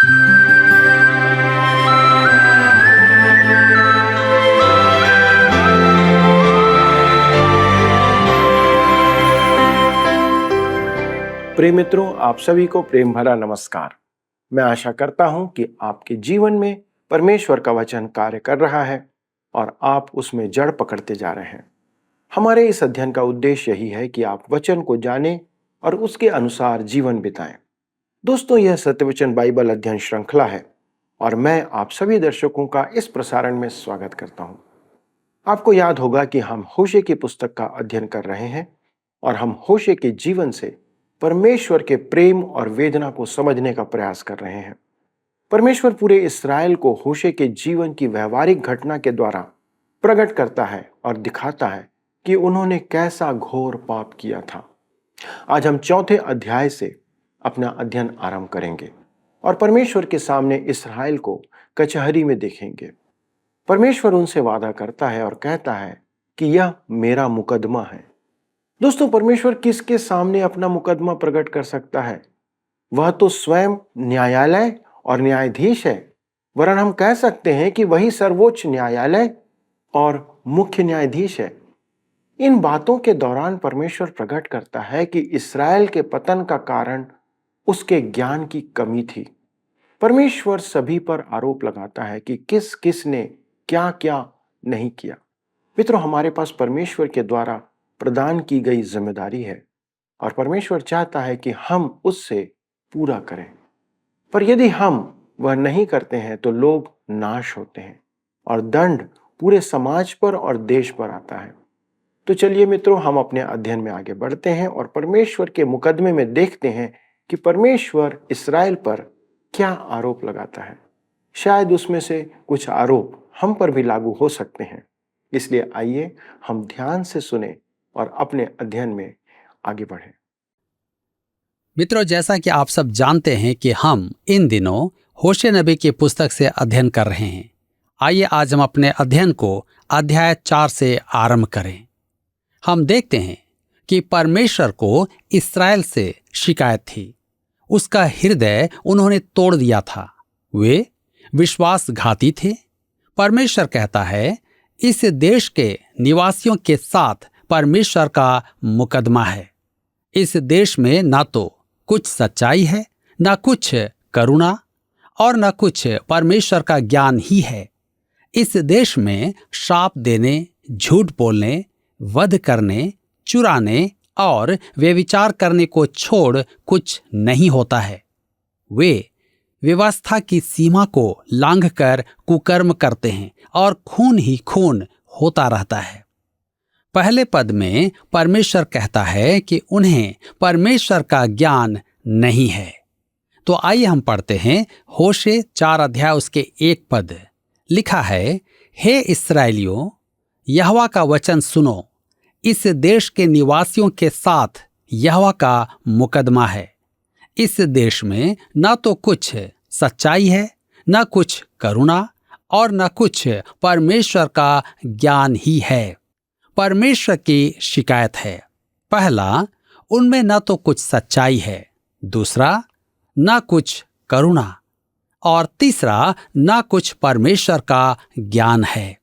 प्रिय मित्रों, आप सभी को प्रेम भरा नमस्कार। मैं आशा करता हूं कि आपके जीवन में परमेश्वर का वचन कार्य कर रहा है और आप उसमें जड़ पकड़ते जा रहे हैं। हमारे इस अध्ययन का उद्देश्य यही है कि आप वचन को जानें और उसके अनुसार जीवन बिताएं। दोस्तों, यह सत्यवचन बाइबल अध्ययन श्रृंखला है और मैं आप सभी दर्शकों का इस प्रसारण में स्वागत करता हूं। आपको याद होगा कि हम होशे की पुस्तक का अध्ययन कर रहे हैं और हम होशे के जीवन से परमेश्वर के प्रेम और वेदना को समझने का प्रयास कर रहे हैं। परमेश्वर पूरे इस्राएल को होशे के जीवन की व्यवहारिक घटना के द्वारा प्रकट करता है और दिखाता है कि उन्होंने कैसा घोर पाप किया था। आज हम चौथे अध्याय से अपना अध्ययन आरंभ करेंगे और परमेश्वर के सामने इस्राएल को कचहरी में देखेंगे। परमेश्वर उनसे वादा करता है और कहता है कि यह मेरा मुकदमा है। दोस्तों, परमेश्वर किसके सामने अपना मुकदमा प्रकट कर सकता है? वह तो स्वयं न्यायालय और न्यायाधीश है। वरन हम कह सकते हैं कि वही सर्वोच्च न्यायालय और मुख्य न्यायाधीश है। इन बातों के दौरान परमेश्वर प्रकट करता है कि इस्राएल के पतन का कारण उसके ज्ञान की कमी थी। परमेश्वर सभी पर आरोप लगाता है कि किस किस ने क्या क्या नहीं किया। मित्रों, हमारे पास परमेश्वर के द्वारा प्रदान की गई जिम्मेदारी है और परमेश्वर चाहता है कि हम उससे पूरा करें। पर यदि हम वह नहीं करते हैं तो लोग नाश होते हैं और दंड पूरे समाज पर और देश पर आता है। तो चलिए मित्रों, हम अपने अध्ययन में आगे बढ़ते हैं और परमेश्वर के मुकदमे में देखते हैं कि परमेश्वर इस्राएल पर क्या आरोप लगाता है। शायद उसमें से कुछ आरोप हम पर भी लागू हो सकते हैं। इसलिए आइए हम ध्यान से सुने और अपने अध्ययन में आगे बढ़ें। मित्रों, जैसा कि आप सब जानते हैं कि हम इन दिनों होशे नबी की पुस्तक से अध्ययन कर रहे हैं। आइए आज हम अपने अध्ययन को अध्याय 4 से आरंभ करें। हम देखते हैं कि परमेश्वर को इस्राएल से शिकायत थी। उसका हृदय उन्होंने तोड़ दिया था। वे विश्वासघाती थे। परमेश्वर कहता है, इस देश के निवासियों के साथ परमेश्वर का मुकदमा है। इस देश में ना तो कुछ सच्चाई है, ना कुछ करुणा और ना कुछ परमेश्वर का ज्ञान ही है। इस देश में श्राप देने, झूठ बोलने, वध करने, चुराने और व्यभिचार करने को छोड़ कुछ नहीं होता है। वे व्यवस्था की सीमा को लांघकर कुकर्म करते हैं और खून ही खून होता रहता है। पहले पद में परमेश्वर कहता है कि उन्हें परमेश्वर का ज्ञान नहीं है। तो आइए हम पढ़ते हैं होशे 4 अध्याय उसके 1 पद। लिखा है, हे इस्राएलियों, यहोवा का वचन सुनो। इस देश के निवासियों के साथ यहोवा का मुकदमा है। इस देश में ना तो कुछ सच्चाई है, ना कुछ करुणा और ना कुछ परमेश्वर का ज्ञान ही है। परमेश्वर की शिकायत है। पहला, उनमें न तो कुछ सच्चाई है। दूसरा, न कुछ करुणा और तीसरा, न कुछ परमेश्वर का ज्ञान है।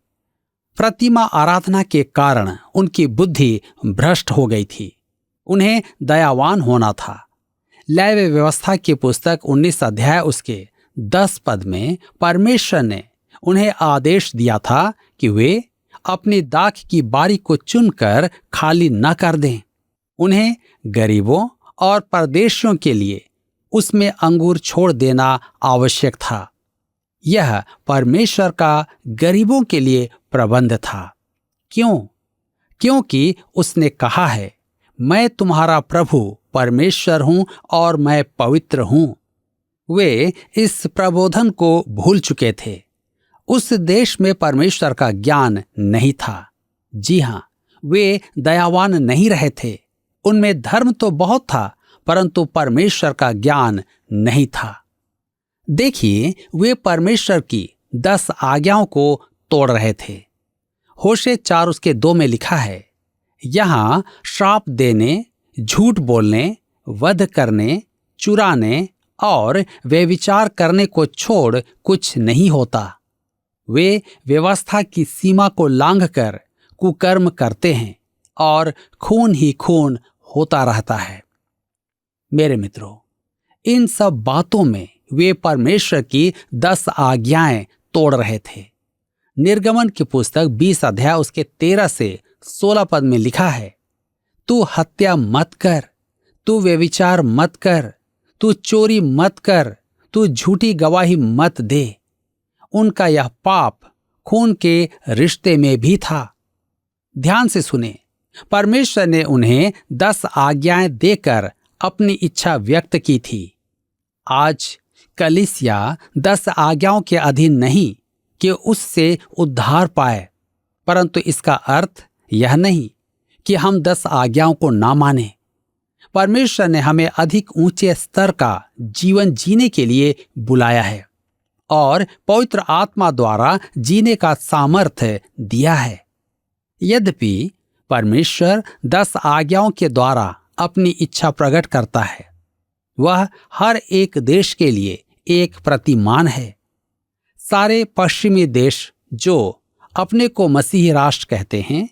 प्रतिमा आराधना के कारण उनकी बुद्धि भ्रष्ट हो गई थी। उन्हें दयावान होना था। लेवी व्यवस्था की पुस्तक 19 अध्याय उसके 10 पद में परमेश्वर ने उन्हें आदेश दिया था कि वे अपनी दाख की बारी को चुनकर खाली न कर दें। उन्हें गरीबों और परदेशियों के लिए उसमें अंगूर छोड़ देना आवश्यक था। यह परमेश्वर का गरीबों के लिए प्रबंध था। क्यों? क्योंकि उसने कहा है, मैं तुम्हारा प्रभु परमेश्वर हूं और मैं पवित्र हूं। वे इस प्रबोधन को भूल चुके थे। उस देश में परमेश्वर का ज्ञान नहीं था। जी हां, वे दयावान नहीं रहे थे। उनमें धर्म तो बहुत था, परंतु परमेश्वर का ज्ञान नहीं था। देखिए, वे परमेश्वर की 10 आज्ञाओं को तोड़ रहे थे। होशे 4 उसके 2 में लिखा है, यहां श्राप देने, झूठ बोलने, वध करने, चुराने और वे विचार करने को छोड़ कुछ नहीं होता। वे व्यवस्था की सीमा को लांघकर कुकर्म करते हैं और खून ही खून होता रहता है। मेरे मित्रों, इन सब बातों में वे परमेश्वर की 10 आज्ञाएं तोड़ रहे थे। निर्गमन की पुस्तक 20 अध्याय उसके 13 से 16 पद में लिखा है, तू हत्या मत कर, तू व्यभिचार मत कर, तू चोरी मत कर, तू झूठी गवाही मत दे। उनका यह पाप खून के रिश्ते में भी था। ध्यान से सुने, परमेश्वर ने उन्हें 10 आज्ञाएं देकर अपनी इच्छा व्यक्त की थी। आज कलीसिया 10 आज्ञाओं के अधीन नहीं कि उससे उद्धार पाए, परंतु इसका अर्थ यह नहीं कि हम 10 आज्ञाओं को ना माने। परमेश्वर ने हमें अधिक ऊंचे स्तर का जीवन जीने के लिए बुलाया है और पवित्र आत्मा द्वारा जीने का सामर्थ्य दिया है। यद्यपि परमेश्वर 10 आज्ञाओं के द्वारा अपनी इच्छा प्रकट करता है, वह हर एक देश के लिए एक प्रतिमान है। सारे पश्चिमी देश जो अपने को मसीही राष्ट्र कहते हैं,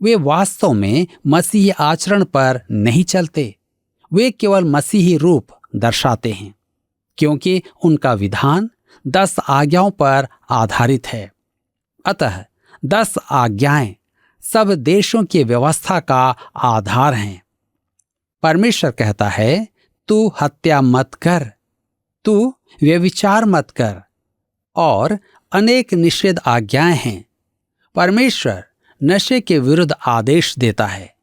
वे वास्तव में मसीही आचरण पर नहीं चलते। वे केवल मसीही रूप दर्शाते हैं, क्योंकि उनका विधान 10 आज्ञाओं पर आधारित है। अतः 10 आज्ञाएं सब देशों की व्यवस्था का आधार हैं। परमेश्वर कहता है, तू हत्या मत कर, तू व्यभिचार मत कर, और अनेक निषेध आज्ञाएं हैं। परमेश्वर नशे के विरुद्ध आदेश देता है।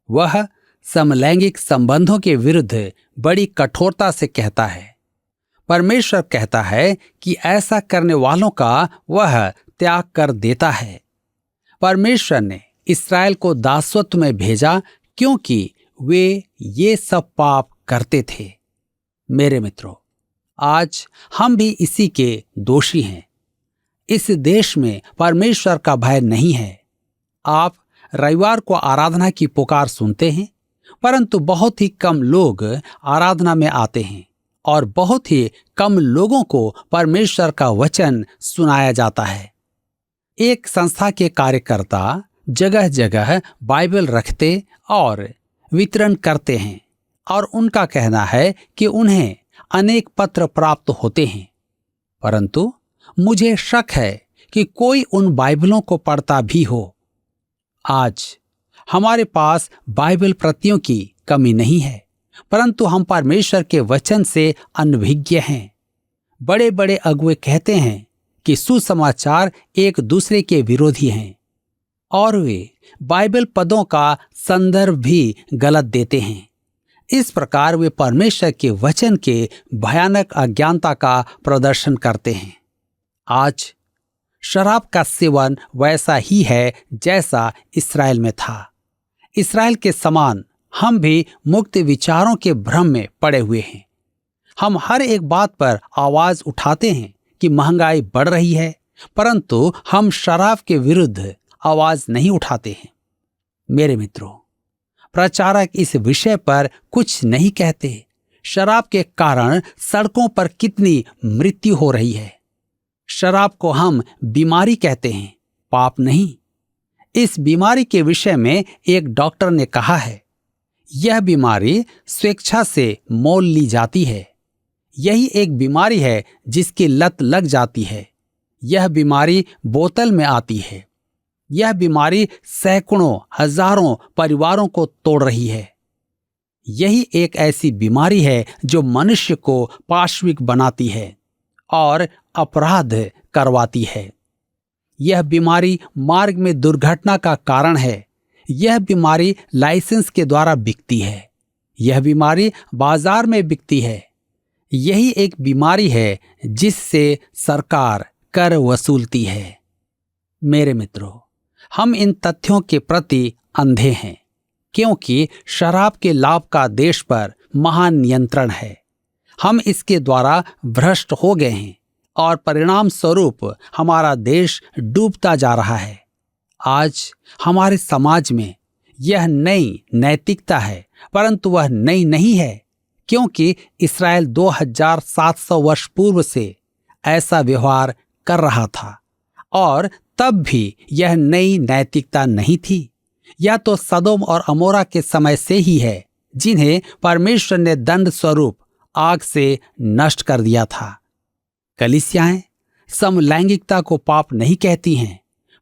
वह समलैंगिक संबंधों के विरुद्ध बड़ी कठोरता से कहता है। परमेश्वर कहता है कि ऐसा करने वालों का वह त्याग कर देता है। परमेश्वर ने इस्राएल को दासत्व में भेजा क्योंकि वे ये सब पाप करते थे। मेरे मित्रों, आज हम भी इसी के दोषी हैं। इस देश में परमेश्वर का भय नहीं है। आप रविवार को आराधना की पुकार सुनते हैं, परंतु बहुत ही कम लोग आराधना में आते हैं और बहुत ही कम लोगों को परमेश्वर का वचन सुनाया जाता है। एक संस्था के कार्यकर्ता जगह जगह बाइबल रखते और वितरण करते हैं और उनका कहना है कि उन्हें अनेक पत्र प्राप्त होते हैं, परंतु मुझे शक है कि कोई उन बाइबलों को पढ़ता भी हो। आज हमारे पास बाइबल प्रतियों की कमी नहीं है, परंतु हम परमेश्वर के वचन से अनभिज्ञ हैं। बड़े बड़े अगुवे कहते हैं कि सुसमाचार एक दूसरे के विरोधी हैं और वे बाइबल पदों का संदर्भ भी गलत देते हैं। इस प्रकार वे परमेश्वर के वचन के भयानक अज्ञानता का प्रदर्शन करते हैं। आज शराब का सेवन वैसा ही है जैसा इस्राएल में था। इस्राएल के समान हम भी मुक्त विचारों के भ्रम में पड़े हुए हैं। हम हर एक बात पर आवाज उठाते हैं कि महंगाई बढ़ रही है, परंतु हम शराब के विरुद्ध आवाज नहीं उठाते हैं। मेरे मित्रों, प्रचारक इस विषय पर कुछ नहीं कहते। शराब के कारण सड़कों पर कितनी मृत्यु हो रही है। शराब को हम बीमारी कहते हैं, पाप नहीं। इस बीमारी के विषय में एक डॉक्टर ने कहा है, यह बीमारी स्वेच्छा से मोल ली जाती है। यही एक बीमारी है जिसकी लत लग जाती है। यह बीमारी बोतल में आती है। यह बीमारी सैकड़ों हजारों परिवारों को तोड़ रही है। यही एक ऐसी बीमारी है जो मनुष्य को पाशविक बनाती है और अपराध करवाती है। यह बीमारी मार्ग में दुर्घटना का कारण है। यह बीमारी लाइसेंस के द्वारा बिकती है। यह बीमारी बाजार में बिकती है। यही एक बीमारी है जिससे सरकार कर वसूलती है। मेरे मित्रों, हम इन तथ्यों के प्रति अंधे हैं क्योंकि शराब के लाभ का देश पर महान नियंत्रण है। हम इसके द्वारा भ्रष्ट हो गए हैं और परिणाम स्वरूप हमारा देश डूबता जा रहा है। आज हमारे समाज में यह नई नैतिकता है, परंतु वह नई नहीं है क्योंकि इस्राएल 2700 वर्ष पूर्व से ऐसा व्यवहार कर रहा था और तब भी यह नई नैतिकता नहीं थी। यह तो सदोम और अमोरा के समय से ही है, जिन्हें परमेश्वर ने दंड स्वरूप आग से नष्ट कर दिया था। कलीसियाएं समलैंगिकता को पाप नहीं कहती हैं,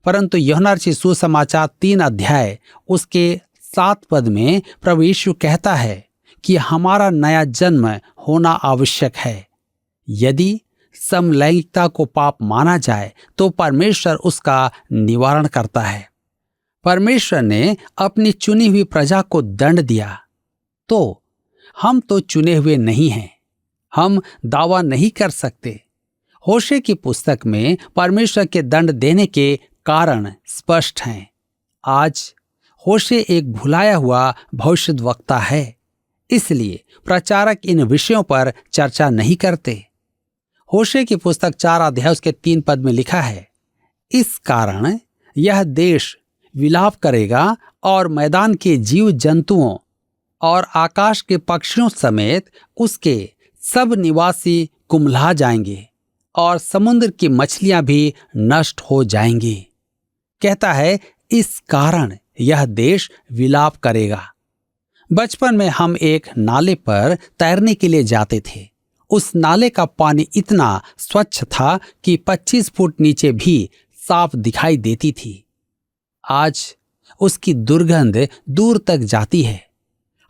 परंतु यूहन्ना रचित सुसमाचार 3 अध्याय उसके 7 पद में प्रभु यीशु कहता है कि हमारा नया जन्म होना आवश्यक है। यदि समलैंगिकता को पाप माना जाए तो परमेश्वर उसका निवारण करता है। परमेश्वर ने अपनी चुनी हुई प्रजा को दंड दिया, तो हम तो चुने हुए नहीं हैं। हम दावा नहीं कर सकते। होशे की पुस्तक में परमेश्वर के दंड देने के कारण स्पष्ट हैं। आज होशे एक भुलाया हुआ भविष्यद्वक्ता है, इसलिए प्रचारक इन विषयों पर चर्चा नहीं करते। होशे की पुस्तक 4 अध्याय उसके 3 पद में लिखा है, इस कारण यह देश विलाप करेगा और मैदान के जीव जंतुओं और आकाश के पक्षियों समेत उसके सब निवासी कुम्हला जाएंगे और समुद्र की मछलियां भी नष्ट हो जाएंगी। कहता है इस कारण यह देश विलाप करेगा। बचपन में हम एक नाले पर तैरने के लिए जाते थे। उस नाले का पानी इतना स्वच्छ था कि 25 फुट नीचे भी साफ दिखाई देती थी। आज उसकी दुर्गंध दूर तक जाती है।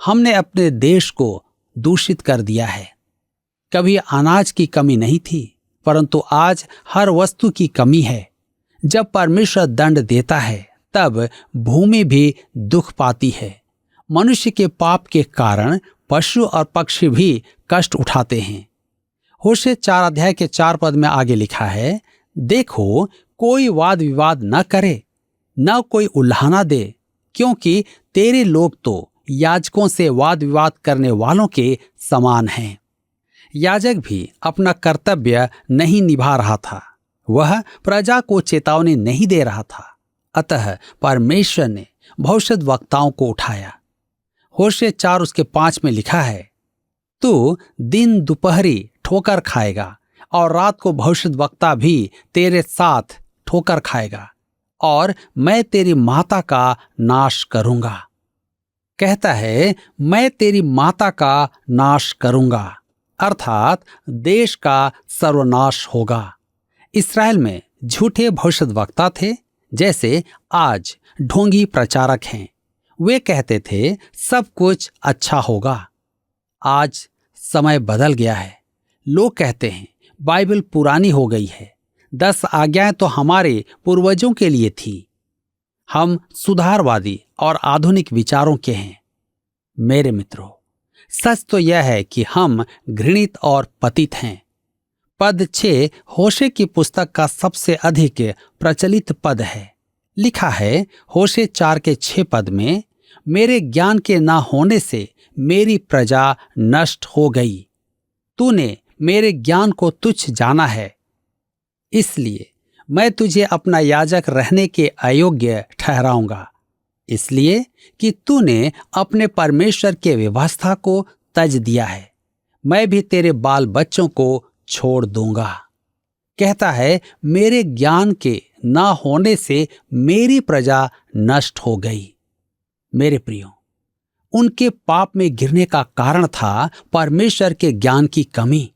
हमने अपने देश को दूषित कर दिया है। कभी अनाज की कमी नहीं थी, परंतु आज हर वस्तु की कमी है। जब परमेश्वर दंड देता है तब भूमि भी दुख पाती है। मनुष्य के पाप के कारण पशु और पक्षी भी कष्ट उठाते हैं। होशे 4 अध्याय के 4 पद में आगे लिखा है, देखो कोई वाद विवाद न करे, न कोई उल्हाना दे, क्योंकि तेरे लोग तो याजकों से वाद विवाद करने वालों के समान हैं। याजक भी अपना कर्तव्य नहीं निभा रहा था। वह प्रजा को चेतावनी नहीं दे रहा था। अतः परमेश्वर ने भविष्यद्वक्ताओं को उठाया। होशे 4 उसके 5 में लिखा है, तू दिन दोपहरी ठोकर खाएगा और रात को भविष्यद्वक्ता भी तेरे साथ ठोकर खाएगा और मैं तेरी माता का नाश करूंगा। कहता है मैं तेरी माता का नाश करूंगा, अर्थात देश का सर्वनाश होगा। इस्राएल में झूठे भविष्यद्वक्ता थे, जैसे आज ढोंगी प्रचारक हैं। वे कहते थे सब कुछ अच्छा होगा। आज समय बदल गया है। लोग कहते हैं बाइबल पुरानी हो गई है। 10 आज्ञाएं तो हमारे पूर्वजों के लिए थी। हम सुधारवादी और आधुनिक विचारों के हैं। मेरे मित्रों, सच तो यह है कि हम घृणित और पतित हैं। पद 6 होशे की पुस्तक का सबसे अधिक प्रचलित पद है। लिखा है होशे 4 के 6 पद में, मेरे ज्ञान के ना होने से मेरी प्रजा नष्ट हो गई। तूने मेरे ज्ञान को तुच्छ जाना है, इसलिए मैं तुझे अपना याजक रहने के अयोग्य ठहराऊंगा, इसलिए कि तूने अपने परमेश्वर के व्यवस्था को तज दिया है। मैं भी तेरे बाल बच्चों को छोड़ दूंगा। कहता है मेरे ज्ञान के ना होने से मेरी प्रजा नष्ट हो गई। मेरे प्रियो, उनके पाप में गिरने का कारण था परमेश्वर के ज्ञान की कमी।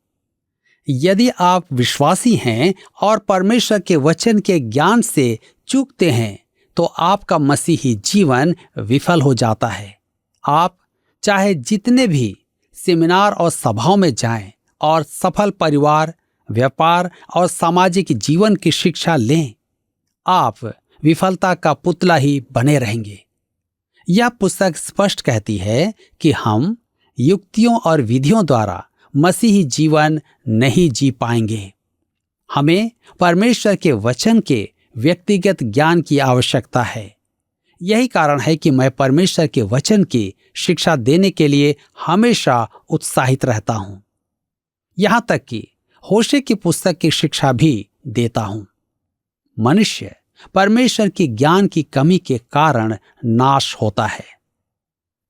यदि आप विश्वासी हैं और परमेश्वर के वचन के ज्ञान से चूकते हैं तो आपका मसीही जीवन विफल हो जाता है। आप चाहे जितने भी सेमिनार और सभाओं में जाएं और सफल परिवार, व्यापार और सामाजिक जीवन की शिक्षा लें, आप विफलता का पुतला ही बने रहेंगे। यह पुस्तक स्पष्ट कहती है कि हम युक्तियों और विधियों द्वारा मसीही जीवन नहीं जी पाएंगे। हमें परमेश्वर के वचन के व्यक्तिगत ज्ञान की आवश्यकता है। यही कारण है कि मैं परमेश्वर के वचन की शिक्षा देने के लिए हमेशा उत्साहित रहता हूं। यहां तक कि होशे की पुस्तक की शिक्षा भी देता हूं। मनुष्य परमेश्वर की ज्ञान की कमी के कारण नाश होता है।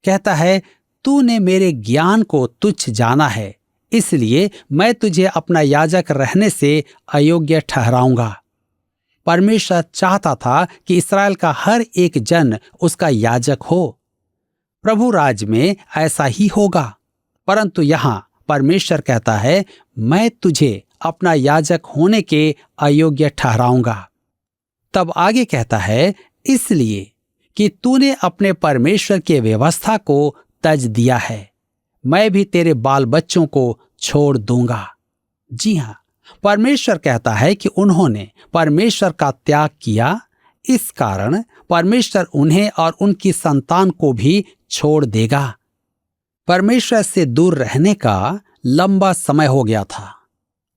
कहता है तूने मेरे ज्ञान को तुच्छ जाना है, इसलिए मैं तुझे अपना याजक रहने से अयोग्य ठहराऊंगा। परमेश्वर चाहता था कि इस्राएल का हर एक जन उसका याजक हो। प्रभु राज में ऐसा ही होगा। परंतु यहां परमेश्वर कहता है, मैं तुझे अपना याजक होने के अयोग्य ठहराऊंगा। तब आगे कहता है, इसलिए कि तूने अपने परमेश्वर की व्यवस्था को तज दिया है, मैं भी तेरे बाल बच्चों को छोड़ दूंगा। जी हां, परमेश्वर कहता है कि उन्होंने परमेश्वर का त्याग किया, इस कारण परमेश्वर उन्हें और उनकी संतान को भी छोड़ देगा। परमेश्वर से दूर रहने का लंबा समय हो गया था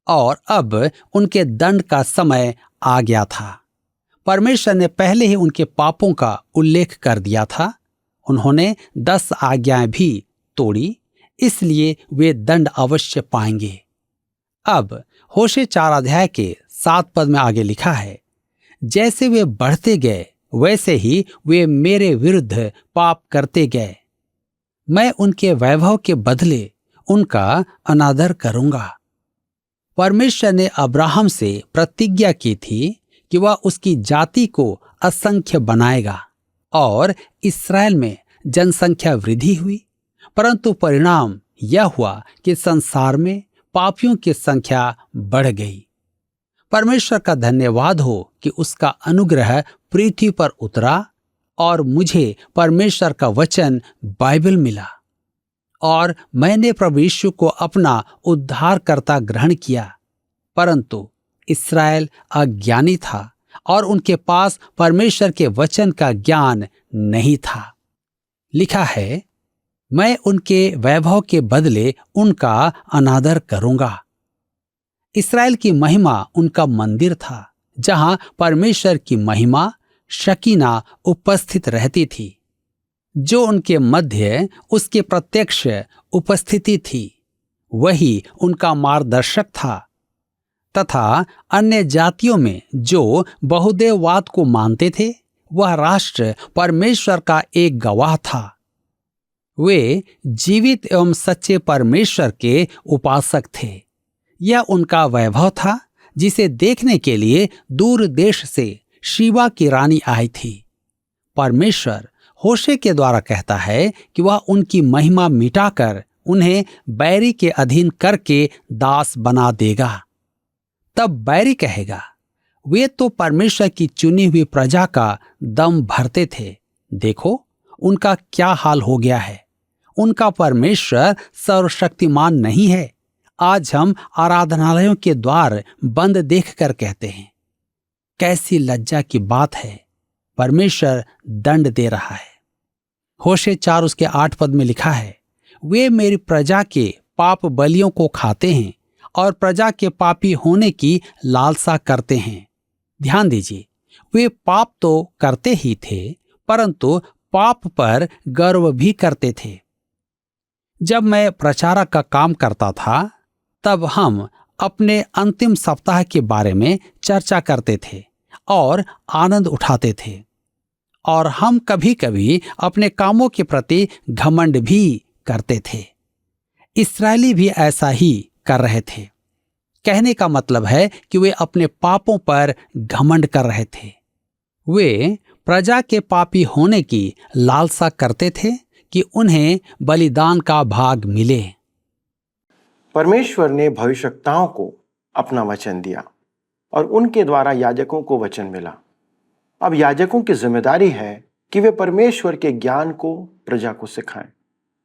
और अब उनके दंड का समय आ गया था। परमेश्वर ने पहले ही उनके पापों का उल्लेख कर दिया था। उन्होंने 10 आज्ञाएं भी तोड़ी, इसलिए वे दंड अवश्य पाएंगे। अब होशे 4 अध्याय के 7 पद में आगे लिखा है, जैसे वे बढ़ते गए वैसे ही वे मेरे विरुद्ध पाप करते गए। मैं उनके वैभव के बदले उनका अनादर करूंगा। परमेश्वर ने अब्राहम से प्रतिज्ञा की थी कि वह उसकी जाति को असंख्य बनाएगा और इस्राएल में जनसंख्या वृद्धि हुई, परंतु परिणाम यह हुआ कि संसार में पापियों की संख्या बढ़ गई। परमेश्वर का धन्यवाद हो कि उसका अनुग्रह पृथ्वी पर उतरा और मुझे परमेश्वर का वचन बाइबल मिला और मैंने प्रभु यीशु को अपना उद्धारकर्ता ग्रहण किया। परंतु इस्राएल अज्ञानी था और उनके पास परमेश्वर के वचन का ज्ञान नहीं था। लिखा है, मैं उनके वैभव के बदले उनका अनादर करूंगा। इस्राएल की महिमा उनका मंदिर था, जहां परमेश्वर की महिमा शकीना उपस्थित रहती थी, जो उनके मध्य उसके प्रत्यक्ष उपस्थिति थी। वही उनका मार्गदर्शक था तथा अन्य जातियों में जो बहुदेववाद को मानते थे, वह राष्ट्र परमेश्वर का एक गवाह था। वे जीवित एवं सच्चे परमेश्वर के उपासक थे। यह उनका वैभव था, जिसे देखने के लिए दूर देश से शीबा की रानी आई थी। परमेश्वर होशे के द्वारा कहता है कि वह उनकी महिमा मिटाकर उन्हें बैरी के अधीन करके दास बना देगा। तब बैरी कहेगा, वे तो परमेश्वर की चुनी हुई प्रजा का दम भरते थे, देखो उनका क्या हाल हो गया है। उनका परमेश्वर सर्वशक्तिमान नहीं है। आज हम आराधनालयों के द्वार बंद देखकर कहते हैं, कैसी लज्जा की बात है, परमेश्वर दंड दे रहा है। होशे 4 उसके 8 पद में लिखा है, वे मेरी प्रजा के पाप बलियों को खाते हैं और प्रजा के पापी होने की लालसा करते हैं। ध्यान दीजिए, वे पाप तो करते ही थे, परंतु पाप पर गर्व भी करते थे। जब मैं प्रचारक का काम करता था, तब हम अपने अंतिम सप्ताह के बारे में चर्चा करते थे और आनंद उठाते थे, और हम कभी कभी अपने कामों के प्रति घमंड भी करते थे। इस्राएली भी ऐसा ही कर रहे थे। कहने का मतलब है कि वे अपने पापों पर घमंड कर रहे थे। वे प्रजा के पापी होने की लालसा करते थे कि उन्हें बलिदान का भाग मिले। परमेश्वर ने भविष्यवक्ताओं को अपना वचन दिया और उनके द्वारा याजकों को वचन मिला। अब याजकों की जिम्मेदारी है कि वे परमेश्वर के ज्ञान को प्रजा को सिखाएं।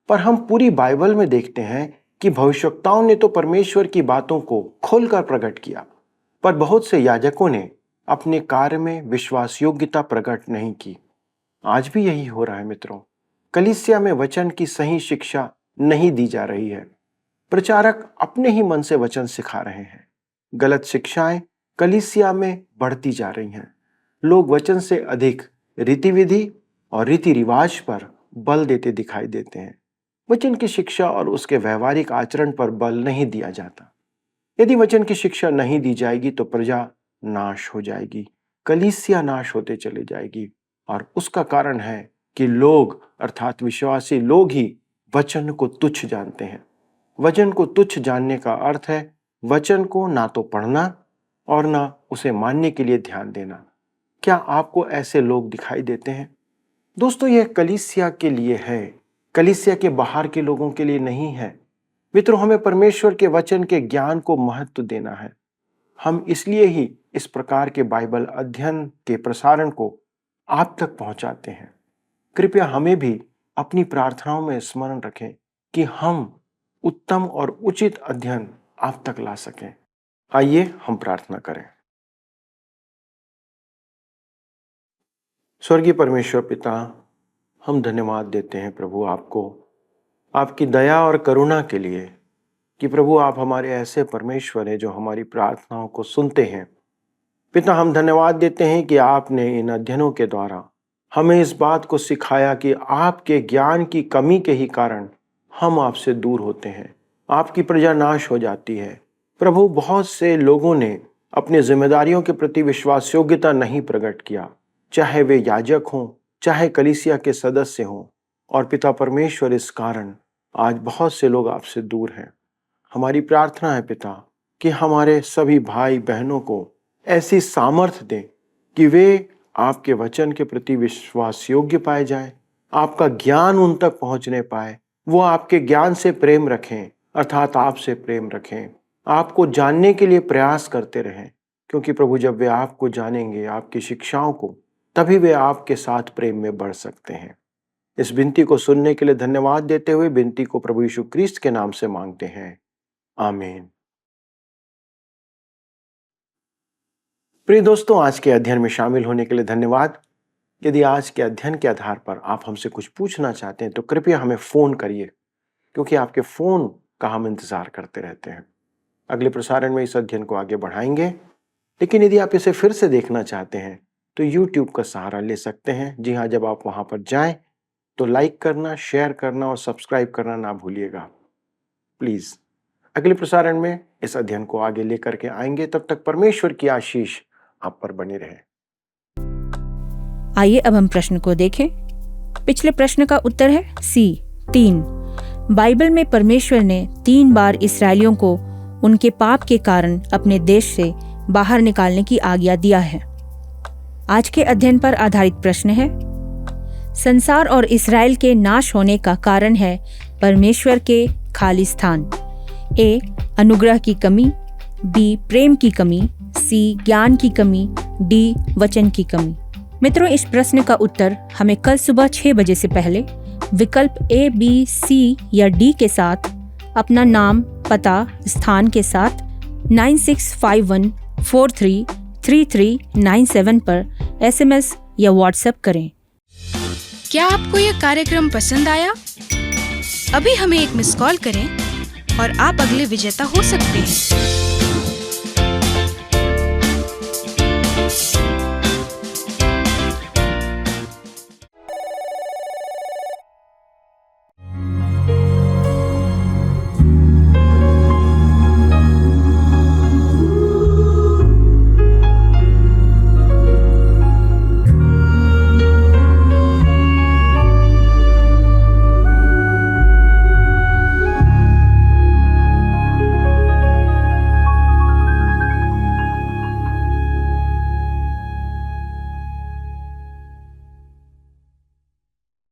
पर हम पूरी बाइबल में देखते हैं कि भविष्यवक्ताओं ने तो परमेश्वर की बातों को खोलकर प्रकट किया, पर बहुत से याजकों ने अपने कार्य में विश्वास योग्यता प्रकट नहीं की। आज भी यही हो रहा है मित्रों। कलीसिया में वचन की सही शिक्षा नहीं दी जा रही है। प्रचारक अपने ही मन से वचन सिखा रहे हैं। गलत शिक्षाएं कलीसिया में बढ़ती जा रही हैं। लोग वचन से अधिक रीति विधि और रीति रिवाज पर बल देते दिखाई देते हैं। वचन की शिक्षा और उसके व्यवहारिक आचरण पर बल नहीं दिया जाता। यदि वचन की शिक्षा नहीं दी जाएगी तो प्रजा नाश हो जाएगी, कलीसिया नाश होते चले जाएगी। और उसका कारण है कि लोग अर्थात विश्वासी लोग ही वचन को तुच्छ जानते हैं। वचन को तुच्छ जानने का अर्थ है वचन को ना तो पढ़ना और ना उसे मानने के लिए ध्यान देना। क्या आपको ऐसे लोग दिखाई देते हैं? दोस्तों, यह कलीसिया के लिए है, कलीसिया के बाहर के लोगों के लिए नहीं है। मित्रों, हमें परमेश्वर के वचन के ज्ञान को महत्व देना है। हम इसलिए ही इस प्रकार के बाइबल अध्ययन के प्रसारण को आप तक पहुंचाते हैं। कृपया हमें भी अपनी प्रार्थनाओं में स्मरण रखें कि हम उत्तम और उचित अध्ययन आप तक ला सकें। आइए हम प्रार्थना करें। स्वर्गीय परमेश्वर पिता, हम धन्यवाद देते हैं प्रभु आपको, आपकी दया और करुणा के लिए कि प्रभु आप हमारे ऐसे परमेश्वर हैं जो हमारी प्रार्थनाओं को सुनते हैं। पिता, हम धन्यवाद देते हैं कि आपने इन अध्ययनों के द्वारा हमें इस बात को सिखाया कि आपके ज्ञान की कमी के ही कारण हम आपसे दूर होते हैं, आपकी प्रजा नाश हो जाती है। प्रभु, बहुत से लोगों ने अपनी जिम्मेदारियों के प्रति विश्वास योग्यता नहीं प्रकट किया, चाहे वे याजक हों, चाहे कलीसिया के सदस्य हों। और पिता परमेश्वर, इस कारण आज बहुत से लोग आपसे दूर हैं। हमारी प्रार्थना है पिता कि हमारे सभी भाई बहनों को ऐसी सामर्थ्य दें कि वे आपके वचन के प्रति विश्वास योग्य पाए जाएं, आपका ज्ञान उन तक पहुंचने पाए, वो आपके ज्ञान से प्रेम रखें, अर्थात आपसे प्रेम रखें, आपको जानने के लिए प्रयास करते रहें। क्योंकि प्रभु, जब वे आपको जानेंगे, आपकी शिक्षाओं को, तभी वे आपके साथ प्रेम में बढ़ सकते हैं। इस विनती को सुनने के लिए धन्यवाद देते हुए विनती को प्रभु यीशु क्रिस्त के नाम से मांगते हैं, आमीन। प्रिय दोस्तों, आज के अध्ययन में शामिल होने के लिए धन्यवाद। यदि आज के अध्ययन के आधार पर आप हमसे कुछ पूछना चाहते हैं तो कृपया हमें फोन करिए, क्योंकि आपके फोन का हम इंतजार करते रहते हैं। अगले प्रसारण में इस अध्ययन को आगे बढ़ाएंगे, लेकिन यदि आप इसे फिर से देखना चाहते हैं तो YouTube का सहारा ले सकते हैं। जी हाँ, जब आप वहां पर जाएं तो लाइक करना, शेयर करना और सब्सक्राइब करना ना भूलिएगा प्लीज। अगले प्रसारण में इस अध्ययन को आगे लेकर के आएंगे। तब तक परमेश्वर की आशीष आप पर बनी रहे। आइए अब हम प्रश्न को देखें। पिछले प्रश्न का उत्तर है C 3। बाइबल में परमेश्वर ने 3 बार इस्राएलियों को उनके पाप के कारण अपने देश से बाहर निकालने की आज्ञा दिया है। आज के अध्ययन पर आधारित प्रश्न है, संसार और इस्राएल के नाश होने का कारण है परमेश्वर के खाली स्थान। A, अनुग्रह की कमी, B, प्रेम की कमी, C, ज्ञान की कमी, D, वचन की कमी। मित्रों, इस प्रश्न का उत्तर हमें कल सुबह 6 बजे से पहले विकल्प A, B, C या D के साथ अपना नाम, पता, स्थान के साथ 9651433397 पर SMS या WhatsApp करें। क्या आपको यह कार्यक्रम पसंद आया? अभी हमें एक मिस कॉल करें और आप अगले विजेता हो सकते हैं।